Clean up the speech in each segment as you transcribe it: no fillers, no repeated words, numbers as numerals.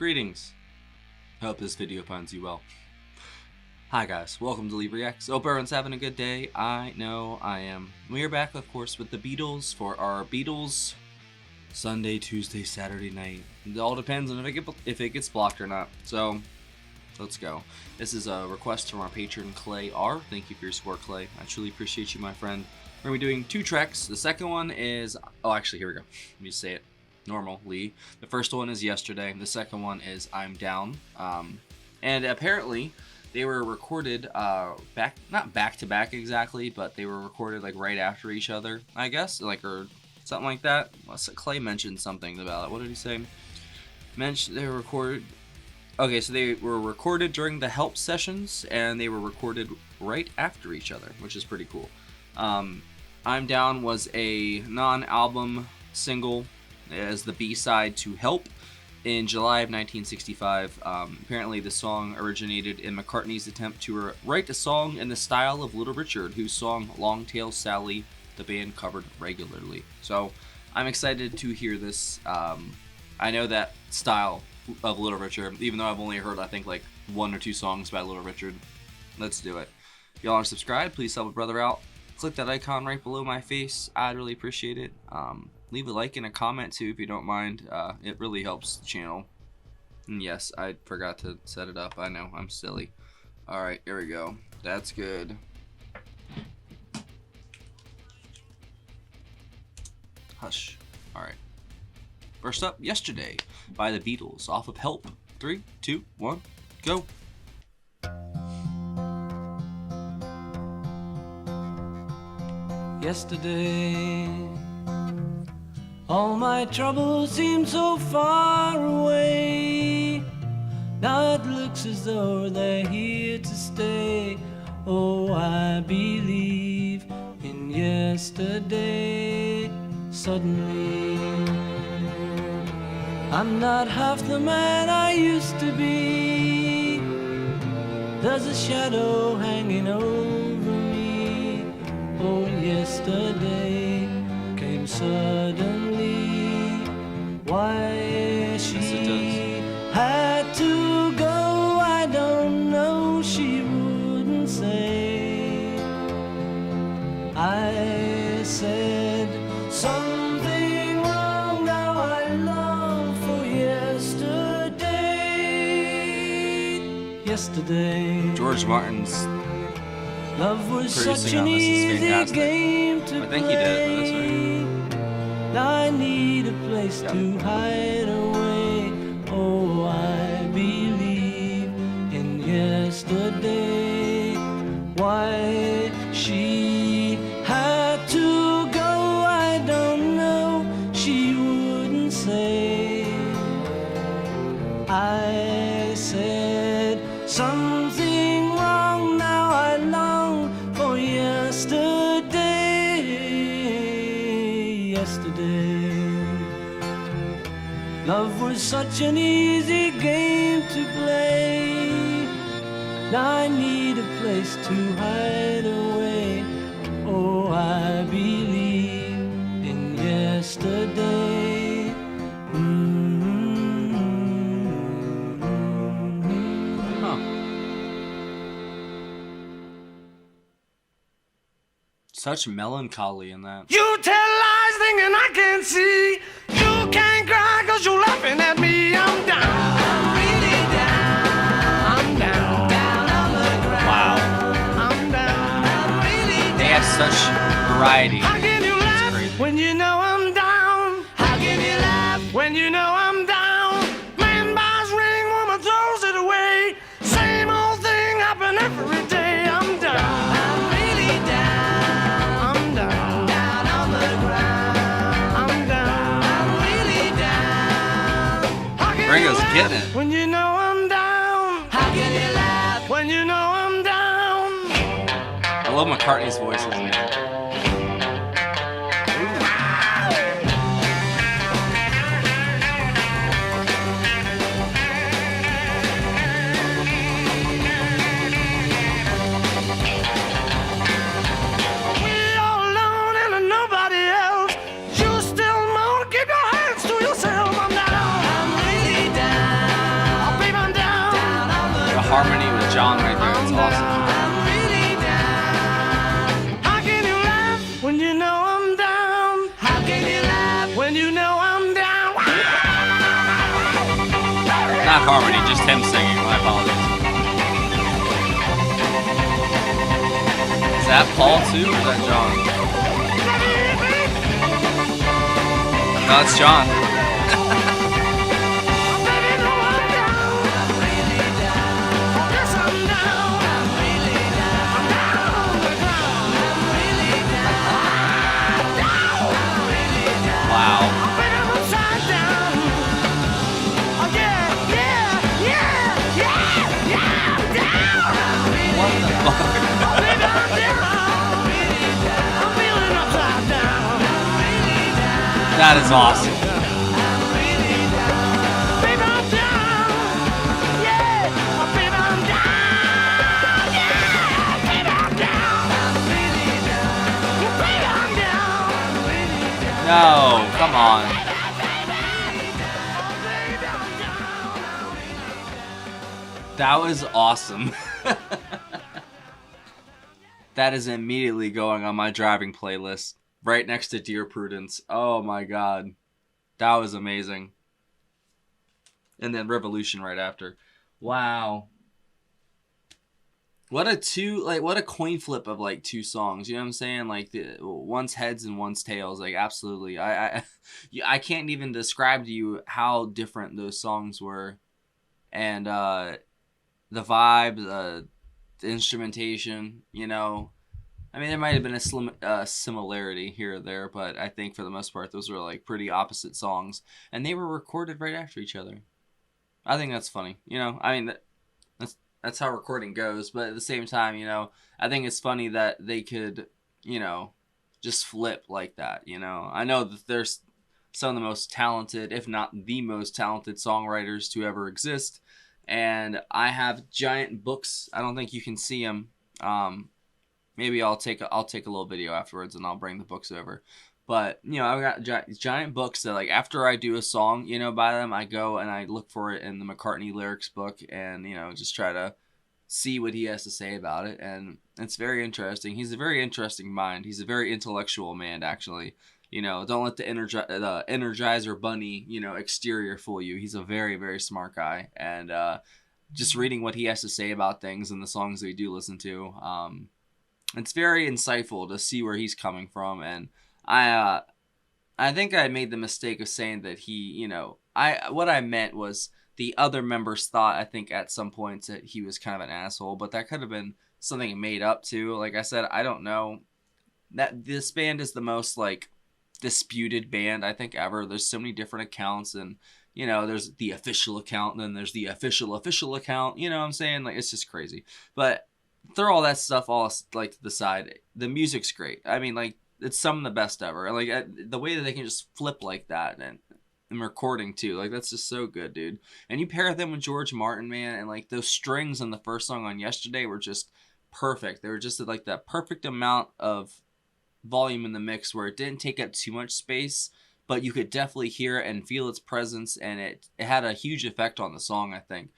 Greetings. Hope this video finds you well. Hi guys, welcome to Leave Reacts. Hope everyone's having a good day. I know I am. We are back, of course, with the Beatles for our Beatles Sunday, Tuesday, Saturday night. It all depends on if it gets blocked or not. So, let's go. This is a request from our patron, Clay R. Thank you for your support, Clay. I truly appreciate you, my friend. We're going to be doing 2 tracks. The second one is... Oh, actually, here we go. Let me say it normally. The first one is Yesterday. The second one is I'm Down. And apparently, they were recorded not back to back exactly, but they were recorded like right after each other, I guess, like, or something like that. Clay mentioned something about it. What did he say? They were recorded. Okay, so they were recorded during the help sessions, and they were recorded right after each other, which is pretty cool. I'm Down was a non-album single as the B-side to Help in July of 1965. Apparently the song originated in McCartney's attempt to write a song in the style of Little Richard, whose song Longtail Sally the band covered regularly. So I'm excited to hear this. I know that style of Little Richard, even though I've only heard, I think, like 1 or 2 songs by Little Richard. Let's do it. If y'all aren't subscribed, please help a brother out. Click that icon right below my face. I'd really appreciate it. Leave a like and a comment too if you don't mind. It really helps the channel. And yes, I forgot to set it up. I know, I'm silly. Alright, here we go. That's good. Hush. Alright. First up, Yesterday by the Beatles off of Help. 3, 2, 1, go. Yesterday, all my troubles seem so far away. Now it looks as though they're here to stay. Oh, I believe in yesterday. Suddenly, I'm not half the man I used to be. There's a shadow hanging over me. Oh, yesterday came suddenly. Why she had to go, I don't know, she wouldn't say. I said something wrong, now I long for yesterday. Yesterday, George Martin's love was such producing an on this is easy fantastic. game to I think he did, but that's right. now I need a place to hide away. Oh, I believe in yesterday. Why she had to go, I don't know, she wouldn't say. I said something wrong, now I long for yesterday. Yesterday, love was such an easy game to play. Now I need a place to hide away. Oh, I believe in yesterday. Such melancholy in that. You tell lies thinking I can't see. You can't cry cause you're laughing at me. I'm down. I'm really down. I'm down. Down on the ground. Wow. I'm down. I'm really down. They have such variety. How can you laugh when you know I'm down? How can you laugh when you know I'm down? Man buys ring, woman throws it away. Same old thing happen every day. I'm down. I'm really down. I'm down. Down on the ground. I'm down. I'm really down. How can Ringo's you laugh getting it. when you know I'm down? How can you laugh when you know I'm down? I love McCartney's voices, man. We all alone and nobody else. You still moan, keep your hands to yourself. I'm down. I'm really down. harmony with John right there is awesome. I'm really down. How can you laugh when you know I'm down? How can you laugh when you know I'm down? Not harmony, just him singing. My apologies. Is that Paul too, or is that John? No, it's John. That is awesome. No, come on. That was awesome. That is immediately going on my driving playlist. Right next to Dear Prudence. Oh my god. That was amazing. And then Revolution right after. Wow. What a coin flip of like two songs. You know what I'm saying? Like one's heads and one's tails. Like absolutely. I can't even describe to you how different those songs were. And the vibe, the instrumentation, you know. I mean, there might have been a similarity here or there, but I think for the most part, those were like pretty opposite songs, and they were recorded right after each other. I think that's funny, you know. I mean, that's how recording goes, but at the same time, you know, I think it's funny that they could, you know, just flip like that. You know, I know that there's some of the most talented, if not the most talented, songwriters to ever exist, and I have giant books. I don't think you can see them. Maybe I'll take a little video afterwards and I'll bring the books over. But, you know, I've got giant books that, like, after I do a song, you know, by them, I go and I look for it in the McCartney lyrics book and, you know, just try to see what he has to say about it. And it's very interesting. He's a very interesting mind. He's a very intellectual man, actually. You know, don't let the Energizer Bunny, you know, exterior fool you. He's a very, very smart guy. And just reading what he has to say about things and the songs that we do listen to, it's very insightful to see where he's coming from. And I think I made the mistake of saying that he, you know, what I meant was the other members thought, I think at some points, that he was kind of an asshole, but that could have been something made up too. Like I said, I don't know. That this band is the most like disputed band I think ever. There's so many different accounts, and you know, there's the official account, and then there's the official account. You know what I'm saying? Like, it's just crazy. But throw all that stuff all like to the side. The music's great. I mean, like, it's some of the best ever. And like the way that they can just flip like that and recording too, like, that's just so good, dude. And you pair them with George Martin, man, and like those strings on the first song on Yesterday were just perfect. They were just like that perfect amount of volume in the mix where it didn't take up too much space, but you could definitely hear it and feel its presence, and it had a huge effect on the song, I think.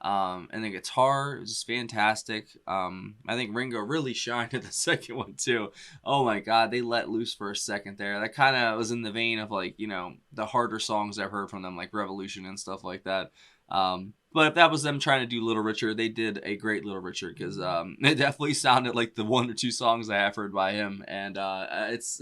And the guitar is just fantastic. I think Ringo really shined at the second one too. Oh my god, they let loose for a second there. That kind of was in the vein of, like, you know, the harder songs I've heard from them, like Revolution and stuff like that. But if that was them trying to do Little Richard, they did a great Little Richard, because it definitely sounded like the one or two songs I have heard by him, and it's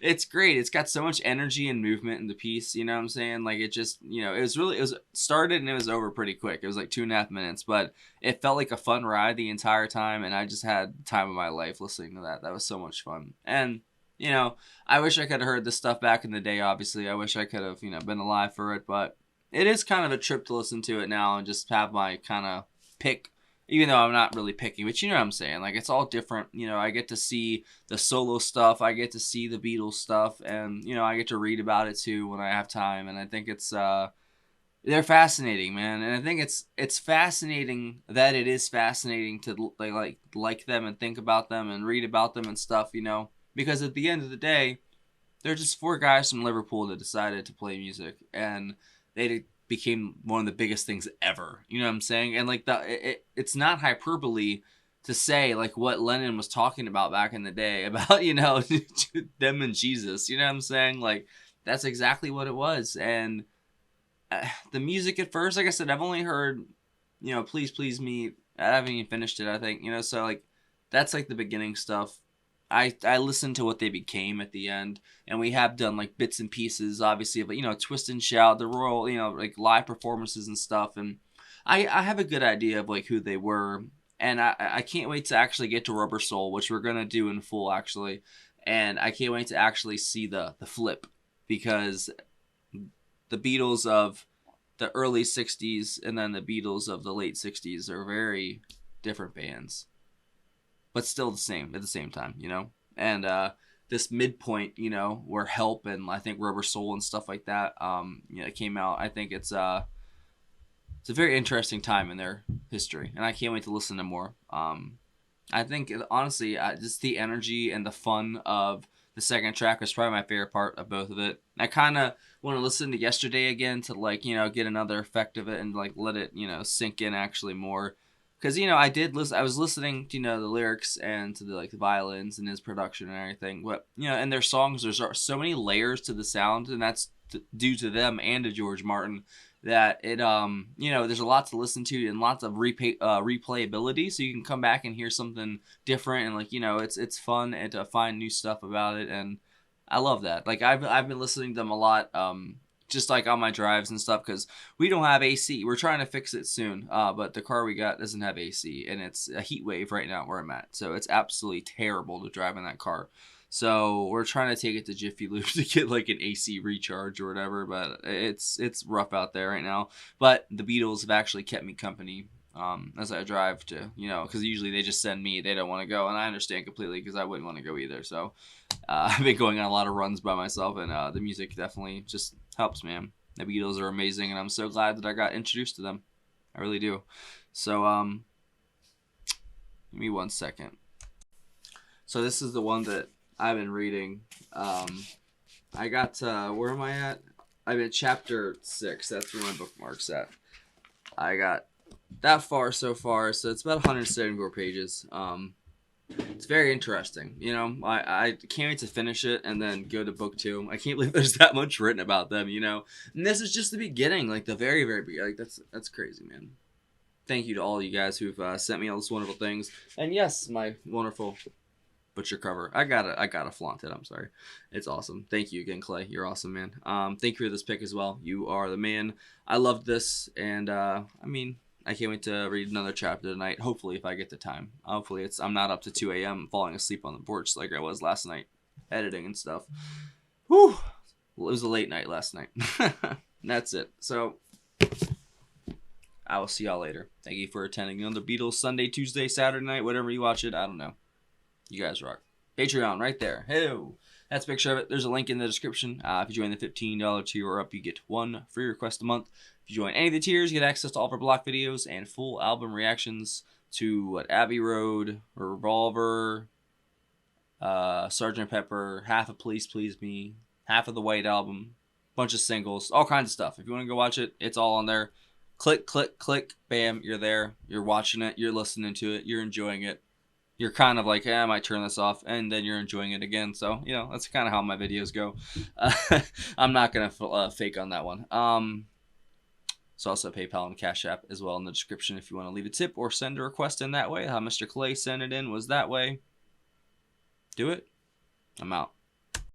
it's great. It's got so much energy and movement in the piece, you know what I'm saying? Like, it just, you know, it was started and it was over pretty quick. It was like 2.5 minutes, but it felt like a fun ride the entire time, and I just had the time of my life listening to that. That was so much fun. And, you know, I wish I could have heard this stuff back in the day, obviously. I wish I could have, you know, been alive for it, but it is kind of a trip to listen to it now and just have my kind of pick, even though I'm not really picking, but you know what I'm saying? Like, it's all different. You know, I get to see the solo stuff. I get to see the Beatles stuff. And, you know, I get to read about it too when I have time. And I think it's, they're fascinating, man. And I think it's fascinating that it is fascinating to like them and think about them and read about them and stuff, you know, because at the end of the day, they're just four guys from Liverpool that decided to play music, and they became one of the biggest things ever. You know what I'm saying? And like it's not hyperbole to say like what Lennon was talking about back in the day about, you know, them and Jesus. You know what I'm saying? Like that's exactly what it was. And the music at first, like I said, I've only heard, you know, Please Please Me. I haven't even finished it, I think, you know, so like that's like the beginning stuff. I listened to what they became at the end, and we have done like bits and pieces, obviously, but you know, Twist and Shout, the Royal, you know, like live performances and stuff, and I have a good idea of like who they were, and I can't wait to actually get to Rubber Soul, which we're gonna do in full actually, and I can't wait to actually see the flip, because the Beatles of the early 60s and then the Beatles of the late 60s are very different bands, but still the same at the same time, you know? And this midpoint, you know, where Help and I think Rubber Soul and stuff like that, you know, it came out. I think it's a very interesting time in their history, and I can't wait to listen to more. I think, honestly, just the energy and the fun of the second track was probably my favorite part of both of it. I kind of want to listen to Yesterday again to, like, you know, get another effect of it and, like, let it, you know, sink in actually more. Because, you know, I was listening to, you know, the lyrics and to the, like, the violins and his production and everything. But, you know, and their songs, there's so many layers to the sound, and that's due to them and to George Martin, that it, you know, there's a lot to listen to and lots of replayability. So you can come back and hear something different, and, like, you know, it's fun and to find new stuff about it. And I love that. Like, I've been listening to them a lot, just like on my drives and stuff, because we don't have AC. We're trying to fix it soon, but the car we got doesn't have AC, and it's a heat wave right now where I'm at, so it's absolutely terrible to drive in that car. So we're trying to take it to Jiffy Lube to get like an AC recharge or whatever, but it's rough out there right now. But the Beatles have actually kept me company as I drive to, you know, because usually they just send me, they don't want to go, and I understand completely because I wouldn't want to go either. So I've been going on a lot of runs by myself, and the music definitely just helps, man. The Beatles are amazing, and I'm so glad that I got introduced to them. I really do. So give me 1 second. So this is the one that I've been reading. I got where am I at? I'm at chapter 6. That's where my bookmark's at. I got that far so far, so it's about 174 pages. It's very interesting. You know, I can't wait to finish it and then go to book 2. I can't believe there's that much written about them, you know. And this is just the beginning, like the very, very beginning. Like that's crazy, man. Thank you to all you guys who've sent me all these wonderful things. And yes, my wonderful butcher cover. I gotta flaunt it. I'm sorry. It's awesome. Thank you again, Clay. You're awesome, man. Thank you for this pick as well. You are the man. I loved this, and I mean, I can't wait to read another chapter tonight. Hopefully, if I get the time. Hopefully, I'm not up to 2 a.m. falling asleep on the porch like I was last night, editing and stuff. Whew. Well, it was a late night last night. That's it. So I will see y'all later. Thank you for attending another Beatles Sunday, Tuesday, Saturday night, whatever you watch it. I don't know. You guys rock. Patreon right there. Hey, that's a picture of it. There's a link in the description. If you join the $15 tier or up, you get 1 free request a month. If you join any of the tiers, you get access to all of our block videos and full album reactions to Abbey Road, Revolver, Sgt. Pepper, half of Please Please Me, half of the White Album, bunch of singles, all kinds of stuff. If you want to go watch it, it's all on there. Click, click, click, bam, you're there. You're watching it. You're listening to it. You're enjoying it. You're kind of like, I might turn this off, and then you're enjoying it again. So, you know, that's kind of how my videos go. I'm not going to fake on that one. So also PayPal and Cash App as well in the description if you want to leave a tip or send a request in that way. How Mr. Clay sent it in was that way. Do it. I'm out.